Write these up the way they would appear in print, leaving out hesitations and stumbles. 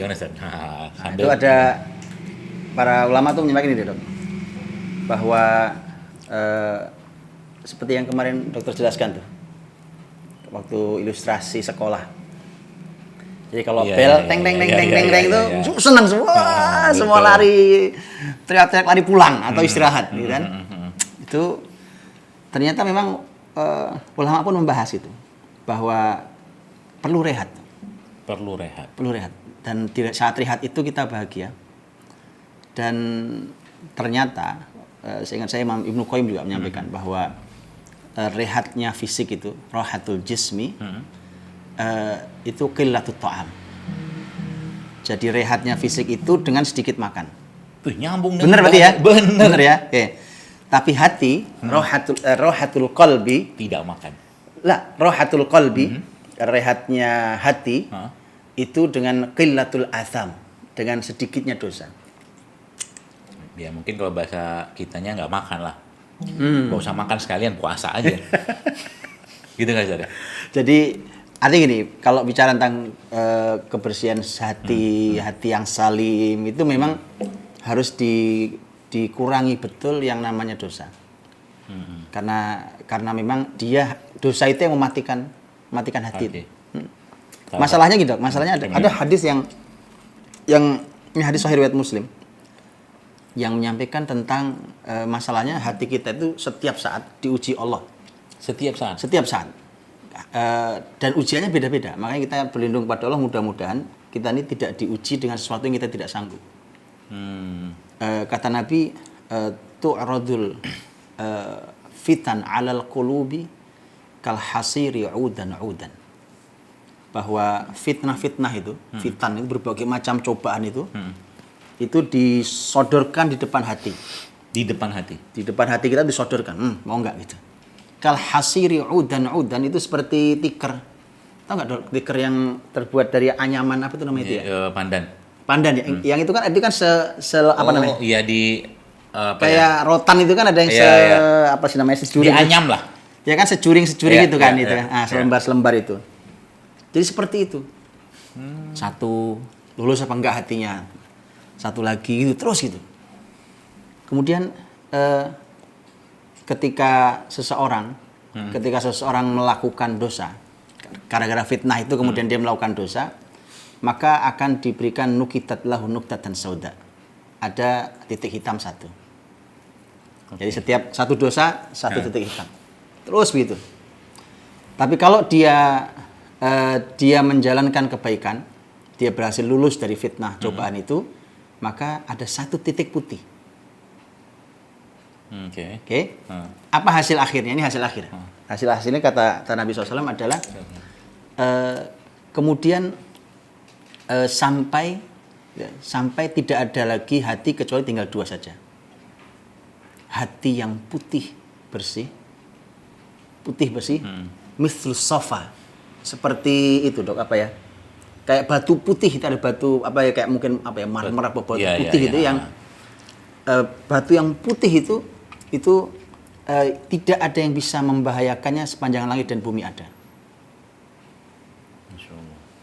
Gimana Ustaz? Itu ada para ulama tuh menyampaikan ini, Dok. Bahwa seperti yang kemarin dokter jelaskan tuh. Waktu ilustrasi sekolah. Jadi kalau bel teng itu senang semua lari teriak-teriak lari pulang atau istirahat gitu kan. Itu ternyata memang ulama pun membahas itu bahwa perlu rehat. Perlu rehat. Dan saat rehat itu kita bahagia. Dan ternyata seingat saya Imam Ibnu Qayyim juga menyampaikan bahwa rehatnya fisik itu rahatul jismi itu qillatut ta'am. Jadi rehatnya fisik itu dengan sedikit makan. Nyambung dengan bener berarti ya? Bener ya. Oke. Tapi hati rohatul qalbi tidak makan. Lah, rohatul qalbi rehatnya hati itu dengan qillatul atham, dengan sedikitnya dosa. Ya mungkin kalau bahasa kitanya nggak makan lah. Nggak usah makan sekalian, puasa aja. Gitu nggak Ustaz? Jadi artinya gini, kalau bicara tentang kebersihan hati, hati yang salim itu memang harus dikurangi betul yang namanya dosa. Karena memang dosa itu yang mematikan hati. Okay. Masalahnya gitu, ada hadis yang ini hadis sahih riwayat Muslim yang menyampaikan tentang masalahnya hati kita itu setiap saat diuji Allah. Setiap saat. Dan ujiannya beda-beda. Makanya kita berlindung kepada Allah, mudah-mudahan kita ini tidak diuji dengan sesuatu yang kita tidak sanggup. Kata Nabi, tu'radul fitan 'alal qulubi kal hasiri 'udan. Bahwa fitnah itu, fitan itu berbagai macam cobaan itu disodorkan di depan hati. Di depan hati kita disodorkan. Mau enggak gitu. Kal hasiri 'udan itu seperti tikar. Tahu enggak, Dok? Tikar yang terbuat dari anyaman apa itu namanya itu ya? Pandan ya. Yang itu kan apa namanya? Iya kayak rotan itu kan ada yang apa sih namanya, sejuring. Dianyam lah. Ya kan sejuring itu kan itu. Selembar itu. Jadi seperti itu. Satu lulus apa enggak hatinya. Satu lagi gitu terus gitu. Kemudian ketika seseorang melakukan dosa gara-gara fitnah itu kemudian dia melakukan dosa, maka akan diberikan nukitat lahu nuktatan sauda. Ada titik hitam satu. Jadi setiap satu dosa satu titik hitam. Terus begitu. Tapi kalau dia menjalankan kebaikan, dia berhasil lulus dari fitnah cobaan itu, maka ada satu titik putih. Oke. Apa hasil akhirnya? Ini hasil akhir. Hasil akhirnya kata Nabi SAW adalah kemudian sampai tidak ada lagi hati kecuali tinggal dua saja. Hati yang putih bersih, mithlus safa. Seperti itu, Dok, apa ya? Kayak batu putih, itu ada batu apa ya, kayak mungkin apa ya, marmer apa batu putih itu yang batu yang putih itu tidak ada yang bisa membahayakannya sepanjang langit dan bumi ada.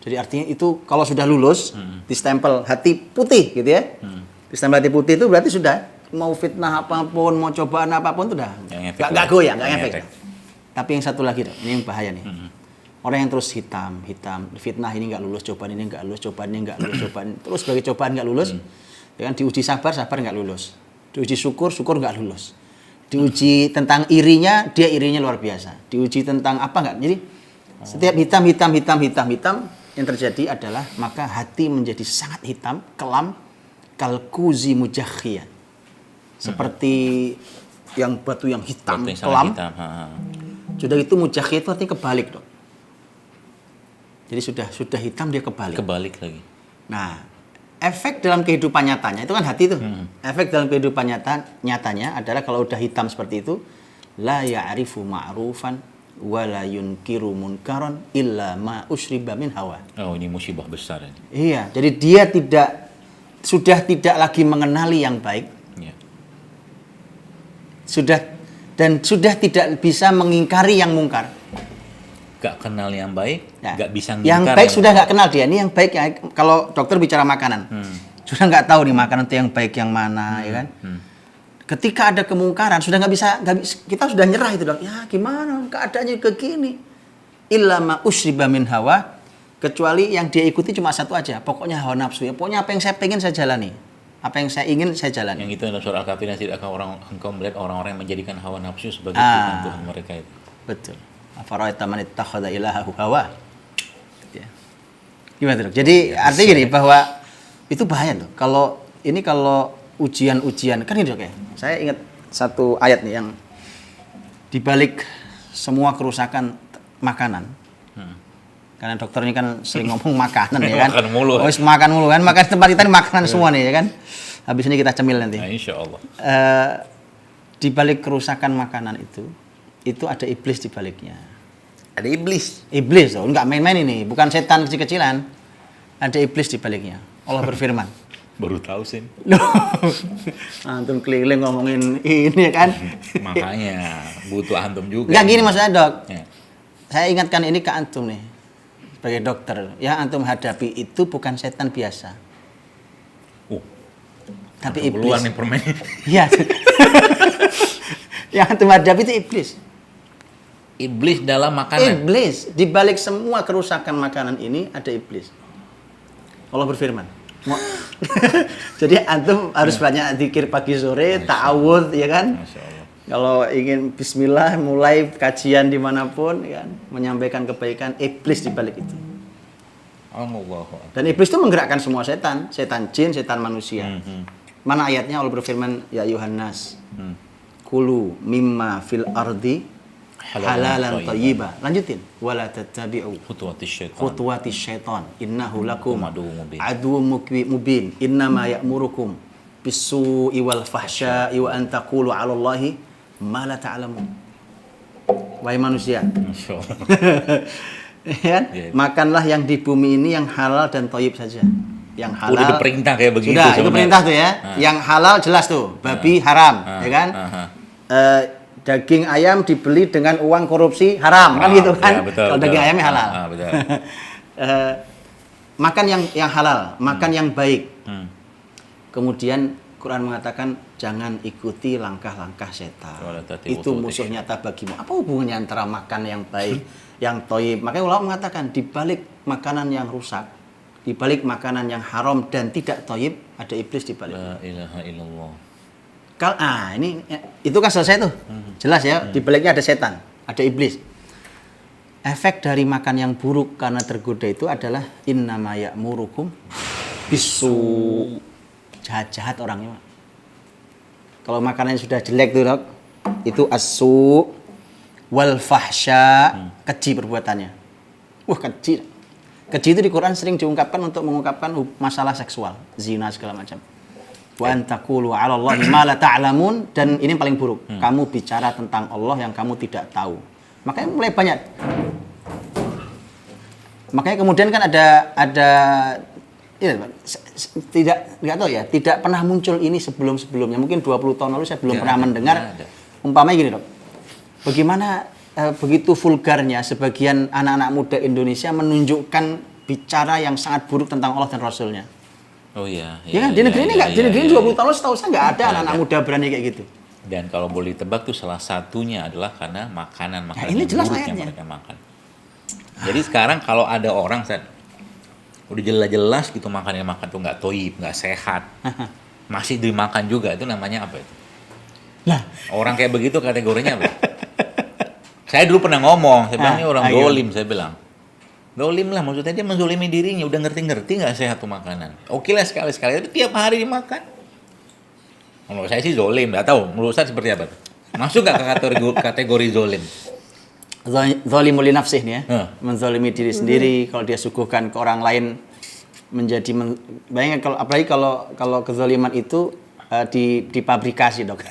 Jadi artinya itu kalau sudah lulus, distempel hati putih gitu ya. Distempel hati putih itu berarti sudah mau fitnah apapun, mau cobaan apapun itu udah nggak goyang, nggak efek. Tapi yang satu lagi, Dok, ini yang bahaya nih. Orang yang terus hitam, fitnah ini nggak lulus, cobaan ini nggak lulus, cobaan ini nggak lulus, terus sebagai cobaan nggak lulus, ya kan, diuji sabar nggak lulus, diuji syukur nggak lulus, diuji tentang irinya luar biasa, diuji tentang apa nggak, jadi setiap hitam yang terjadi adalah maka hati menjadi sangat hitam, kelam, kalkuzi mujakhiyah, seperti yang batu yang hitam, kelam. Sudah itu mujakhiyah itu artinya kebalik, Dok. Jadi sudah hitam dia kebalik lagi. Nah, efek dalam kehidupan nyatanya itu kan hati itu. Efek dalam kehidupan nyatanya adalah kalau udah hitam seperti itu, la ya'rifu ma'rufan wa la yunkiru munkaran illa ma usyriba min hawa. Oh, ini musibah besar ini. Iya, jadi dia sudah tidak lagi mengenali yang baik. Ya. Sudah tidak bisa mengingkari yang mungkar. Gak kenal yang baik, Ya. gak bisa Yang ngingkar baik sudah nggak kenal dia. Ini yang baik ya. Kalau dokter bicara makanan, sudah nggak tahu nih makanan itu yang baik yang mana, ya kan? Ketika ada kemungkaran, sudah kita sudah nyerah itu dok. Ya gimana keadaannya begini? Illa ma usriba min hawa, kecuali yang dia ikuti cuma satu aja. Pokoknya hawa nafsu ya. Pokoknya apa yang saya pengen saya jalani. Apa yang saya ingin saya jalani. Yang itu dalam surah Al-Kafirun, tidakkah engkau melihat orang-orang yang menjadikan hawa nafsu sebagai Tuhan mereka itu. Betul. Afara'aita man ittakhadha ilahahu hawa. Ya. Gimana dok? Jadi artinya gini bahwa itu bahaya loh. Kalau ujian-ujian kan ini dok ya. Saya ingat satu ayat nih yang dibalik semua kerusakan makanan. Karena dokter ini kan sering ngomong makanan ya kan. Makan mulu. Oh, makan mulu kan. Makan tempat kita ini makanan semua nih ya kan. Habis ini kita cemil nanti. Nah, insya Allah. Di balik kerusakan makanan itu ada iblis di baliknya. Ada iblis. Iblis loh, enggak main-main ini, bukan setan kecil-kecilan. Ada iblis di baliknya. Allah berfirman. Baru tahu sih. Loh, antum keliling ngomongin ini kan. Makanya butuh antum juga. Enggak gini maksudnya dok. Ya. Saya ingatkan ini ke antum nih. Sebagai dokter, yang antum hadapi itu bukan setan biasa. Tapi iblis. Keluar nih permen. Iya. Yang antum hadapi itu iblis. Iblis dalam makanan. Iblis. Di balik semua kerusakan makanan ini ada iblis. Allah berfirman. Jadi antum harus banyak zikir pagi sore, ta'awudz ya kan? Masya Allah. Kalau ingin bismillah mulai kajian dimanapun ya kan, menyampaikan kebaikan, iblis di balik itu. Allah. Dan iblis itu menggerakkan semua setan jin, setan manusia. Mana ayatnya Allah berfirman, ya Yohanes, kulu mimma fil ardi halalan thayyiba. Lanjutin. Wala tattabi'u khutuwatis syaitan. Innahu lakum aduwwum mubin. Innama ya'murukum bis-su'i wal fahsya'i wa an taqulu 'ala Allahi ma la ta'lamun. Wahai manusia. Ya, makanlah yang di bumi ini yang halal dan thayyib saja. Yang halal. Udah diperintah kayak begitu. Sudah, itu perintah tuh ya. Yang halal jelas tuh, babi haram, ya kan? Daging ayam dibeli dengan uang korupsi haram, kan gitu kan? Ya, betul, kalau daging ayamnya halal. Betul. Makan yang halal, makan yang baik. Kemudian Quran mengatakan jangan ikuti langkah-langkah setan. Itu musuh nyata bagimu. Apa hubungannya antara makan yang baik, yang thayyib? Makanya ulama mengatakan di balik makanan yang rusak, di balik makanan yang haram dan tidak thayyib, ada iblis di balik. La ilaha illallah. Ini itu kan selesai tuh. Jelas ya, di baliknya ada setan, ada iblis. Efek dari makan yang buruk karena tergoda itu adalah innama ya'murukum bisu. Jahat-jahat orangnya. Kalau makanannya sudah jelek tuh, Dok, itu asu wal fahsya, keji perbuatannya. Wah, keji. Keji itu di Quran sering diungkapkan untuk mengungkapkan masalah seksual, zina segala macam. Wa antaqulu 'ala Allahi ma la ta'lamun, dan ini paling buruk. Kamu bicara tentang Allah yang kamu tidak tahu. Makanya mulai banyak. Makanya kemudian kan ada ya, tidak tahu ya, tidak pernah muncul ini sebelum-sebelumnya. Mungkin 20 tahun lalu saya belum pernah mendengar. Umpamanya gini, Dok. Bagaimana begitu vulgarnya sebagian anak-anak muda Indonesia menunjukkan bicara yang sangat buruk tentang Allah dan Rasulnya. Oh iya. Ya kan, di negeri ini enggak, di negeri ini 20 tahun lalu setahu saya enggak ada anak-anak muda berani kayak gitu. Dan kalau boleh ditebak tuh salah satunya adalah karena makanan ini jelas buruk yang ayatnya. mereka makan. Jadi sekarang kalau ada orang udah jelas-jelas gitu makan tuh nggak toyib, nggak sehat, masih dimakan juga, itu namanya apa itu? Nah, orang kayak begitu kategorinya apa? Saya dulu pernah ngomong, saya bilang ini orang dolim, saya bilang. Dolim lah, maksudnya dia menzolimi dirinya, udah ngerti nggak sehat tuh makanan. Oke lah sekali-sekali, tapi tiap hari dimakan. Menurut saya sih zolim, nggak tahu. Menurut saya seperti apa? Masuk nggak ke kategori zolim? Zolimul li nafsih nih ya, menzolimi diri sendiri. Kalau dia suguhkan ke orang lain menjadi bayangkan kalau apalagi kalau kezaliman itu dipabrikasi, Dok.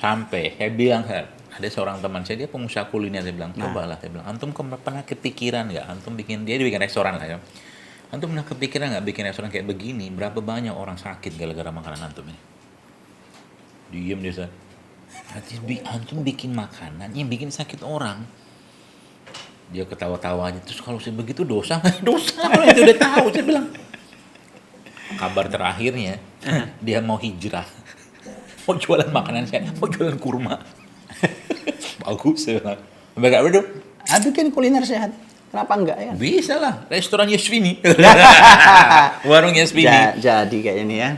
Sampai saya bilang, ada seorang teman saya, dia pengusaha kuliner, saya bilang, cobalah, saya bilang, antum pernah kepikiran nggak? Antum bikin restoran lah ya. Antum pernah kepikiran nggak bikin restoran kayak begini? Berapa banyak orang sakit gara-gara makanan antum ini? Diem dia, Ustaz. Antum bikin makanan yang bikin sakit orang. Dia ketawa-tawa aja. Terus kalau saya begitu dosa nggak? Dosa, orang itu udah tahu. Saya bilang. Kabar terakhirnya, dia mau hijrah. Mau jualan makanan saya, mau jualan kurma. Bagus ya. Bagaimana bro? Aduh kan kuliner sehat. Kenapa enggak ya? Bisa lah, restoran Yasvini. Warung Yasvini. Jadi kayak ini ya.